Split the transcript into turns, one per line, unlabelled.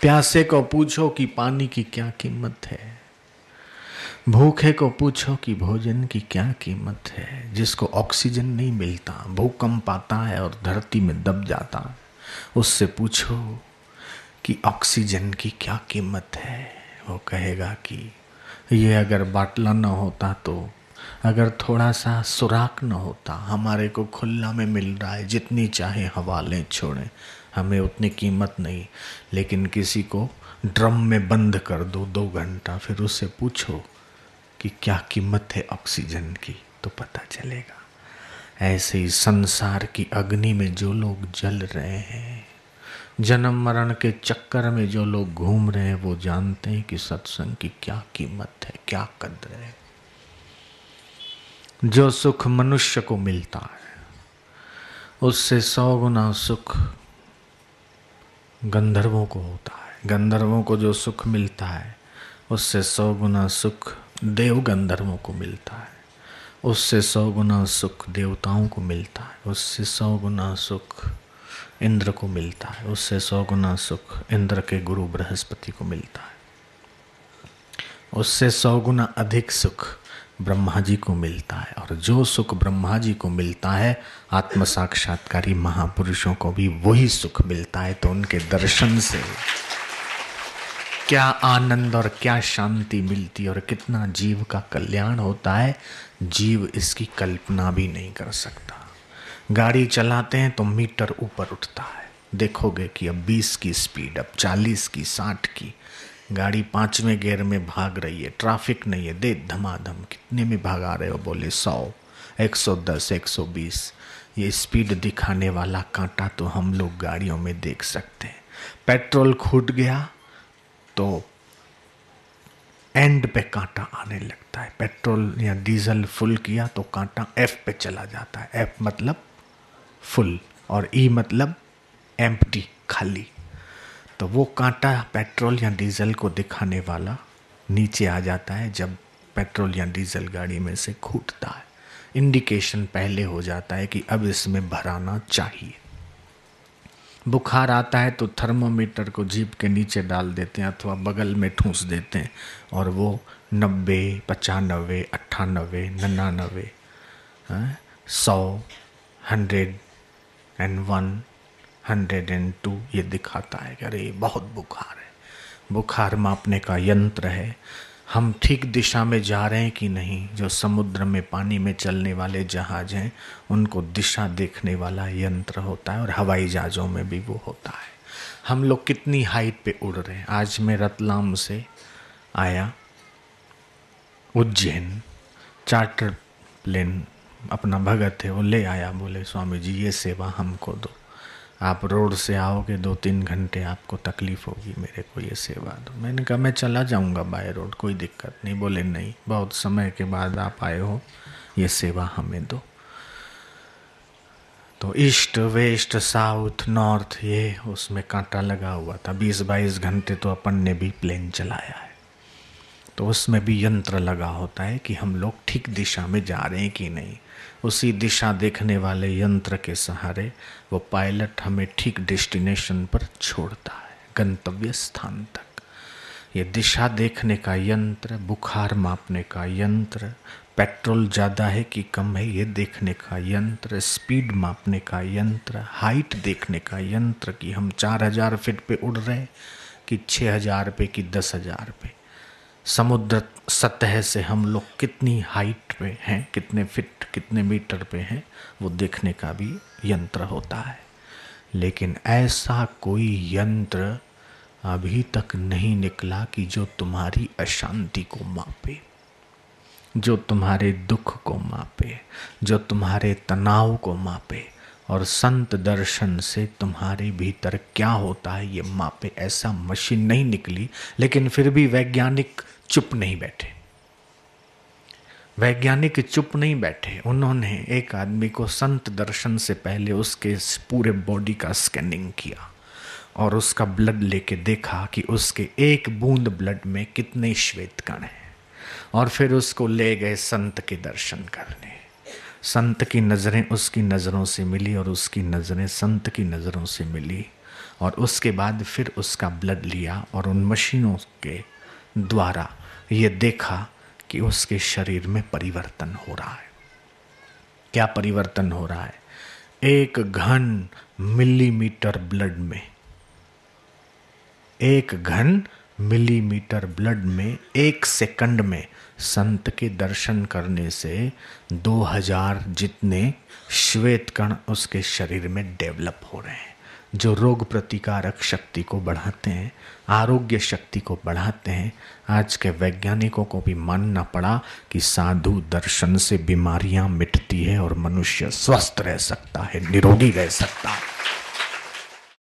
प्यासे को पूछो कि पानी की क्या कीमत है, भूखे को पूछो कि भोजन की क्या कीमत है। जिसको ऑक्सीजन नहीं मिलता, भूकंप आता है और धरती में दब जाता है, उससे पूछो कि ऑक्सीजन की क्या कीमत है। वो कहेगा कि ये अगर बाटला न होता तो, अगर थोड़ा सा सुराख न होता, हमारे को खुला में मिल रहा है, जितनी चाहे हवा लें छोड़ें, हमें उतनी कीमत नहीं। लेकिन किसी को ड्रम में बंद कर दो 2 घंटा, फिर उससे पूछो कि क्या कीमत है ऑक्सीजन की, तो पता चलेगा। ऐसे ही संसार की अग्नि में जो लोग जल रहे हैं, जन्म मरण के चक्कर में जो लोग घूम रहे हैं, वो जानते हैं कि सत्संग की क्या कीमत है, क्या कद्र है। जो सुख मनुष्य को मिलता है उससे 100 गुना सुख गंधर्वों को होता है। गंधर्वों को जो सुख मिलता है उससे 100 गुना सुख देव गंधर्वों को मिलता है। उससे 100 गुना सुख देवताओं को मिलता है। उससे 100 गुना सुख इंद्र को मिलता है। उससे 100 गुना सुख इंद्र के गुरु बृहस्पति को मिलता है। उससे 100 गुना अधिक सुख ब्रह्मा जी को मिलता है। और जो सुख ब्रह्मा जी को मिलता है, आत्म साक्षात्कारी महापुरुषों को भी वही सुख मिलता है। तो उनके दर्शन से क्या आनंद और क्या शांति मिलती और कितना जीव का कल्याण होता है, जीव इसकी कल्पना भी नहीं कर सकता। गाड़ी चलाते हैं तो मीटर ऊपर उठता है, देखोगे कि अब 20 की स्पीड, अब 40 की, 60 की। गाड़ी 5वें गियर में भाग रही है, ट्रैफिक नहीं है, दे धमाधम। कितने में भागा रहे हो? बोले 100, 110, 120। ये स्पीड दिखाने वाला कांटा तो हम लोग गाड़ियों में देख सकते हैं। पेट्रोल खूट गया तो एंड पे कांटा आने लगता है। पेट्रोल या डीजल फुल किया तो कांटा एफ पे चला जाता है। एफ मतलब फुल और ई मतलब एम्प्टी, खाली। तो वो कांटा पेट्रोल या डीजल को दिखाने वाला नीचे आ जाता है जब पेट्रोल या डीजल गाड़ी में से खूटता है। इंडिकेशन पहले हो जाता है कि अब इसमें भराना चाहिए। बुखार आता है तो थर्मोमीटर को जीभ के नीचे डाल देते हैं अथवा बगल में ठूंस देते हैं और वो 90, 95, 98, 99, 100, 101, 102 ये दिखाता है कि अरे बहुत बुखार है। बुखार मापने का यंत्र है। हम ठीक दिशा में जा रहे हैं कि नहीं। जो समुद्र में पानी में चलने वाले जहाज हैं उनको दिशा देखने वाला यंत्र होता है और हवाई जहाज़ों में भी वो होता है। हम लोग कितनी हाइट पे उड़ रहे हैं। आज मैं रतलाम से आया उज्जैन, चार्टर प्लेन अपना भगत है वो ले आया। बोले स्वामी जी ये सेवा हमको दो, आप रोड से आओगे 2-3 घंटे आपको तकलीफ़ होगी, मेरे को ये सेवा दो। मैंने कहा मैं चला जाऊंगा बाय रोड, कोई दिक्कत नहीं। बोले नहीं, बहुत समय के बाद आप आए हो, ये सेवा हमें दो। तो ईस्ट, वेस्ट, साउथ, नॉर्थ ये उसमें कांटा लगा हुआ था। 20-22 घंटे तो अपन ने भी प्लेन चलाया है। तो उसमें भी यंत्र लगा होता है कि हम लोग ठीक दिशा में जा रहे हैं कि नहीं। उसी दिशा देखने वाले यंत्र के सहारे वो पायलट हमें ठीक डेस्टिनेशन पर छोड़ता है, गंतव्य स्थान तक। ये दिशा देखने का यंत्र, बुखार मापने का यंत्र, पेट्रोल ज़्यादा है कि कम है ये देखने का यंत्र, स्पीड मापने का यंत्र, हाइट देखने का यंत्र कि हम 4000 फीट पे उड़ रहे कि 6000 पे कि 10,000 पे। समुद्र सतह से हम लोग कितनी हाइट पे हैं, कितने फीट, कितने मीटर पे हैं, वो देखने का भी यंत्र होता है। लेकिन ऐसा कोई यंत्र अभी तक नहीं निकला कि जो तुम्हारी अशांति को मापे, जो तुम्हारे दुख को मापे, जो तुम्हारे तनाव को मापे और संत दर्शन से तुम्हारे भीतर क्या होता है ये मापे। ऐसा मशीन नहीं निकली। लेकिन फिर भी वैज्ञानिक चुप नहीं बैठे। वैज्ञानिक चुप नहीं बैठे। उन्होंने एक आदमी को संत दर्शन से पहले उसके पूरे बॉडी का स्कैनिंग किया और उसका ब्लड लेके देखा कि उसके एक बूंद ब्लड में कितने श्वेत कण हैं। और फिर उसको ले गए संत के दर्शन करने। संत की नज़रें उसकी नज़रों से मिली और उसकी नज़रें संत की नज़रों से मिली और उसके बाद फिर उसका ब्लड लिया और उन मशीनों के द्वारा ये देखा कि उसके शरीर में परिवर्तन हो रहा है। क्या परिवर्तन हो रहा है? 1 घन मिलीमीटर ब्लड में, 1 घन मिलीमीटर ब्लड में 1 सेकंड में संत के दर्शन करने से 2000 जितने श्वेत कण उसके शरीर में डेवलप हो रहे हैं, जो रोग प्रतिकारक शक्ति को बढ़ाते हैं, आरोग्य शक्ति को बढ़ाते हैं। आज के वैज्ञानिकों को भी मानना पड़ा कि साधु दर्शन से बीमारियां मिटती है और मनुष्य स्वस्थ रह सकता है, निरोगी रह सकता है।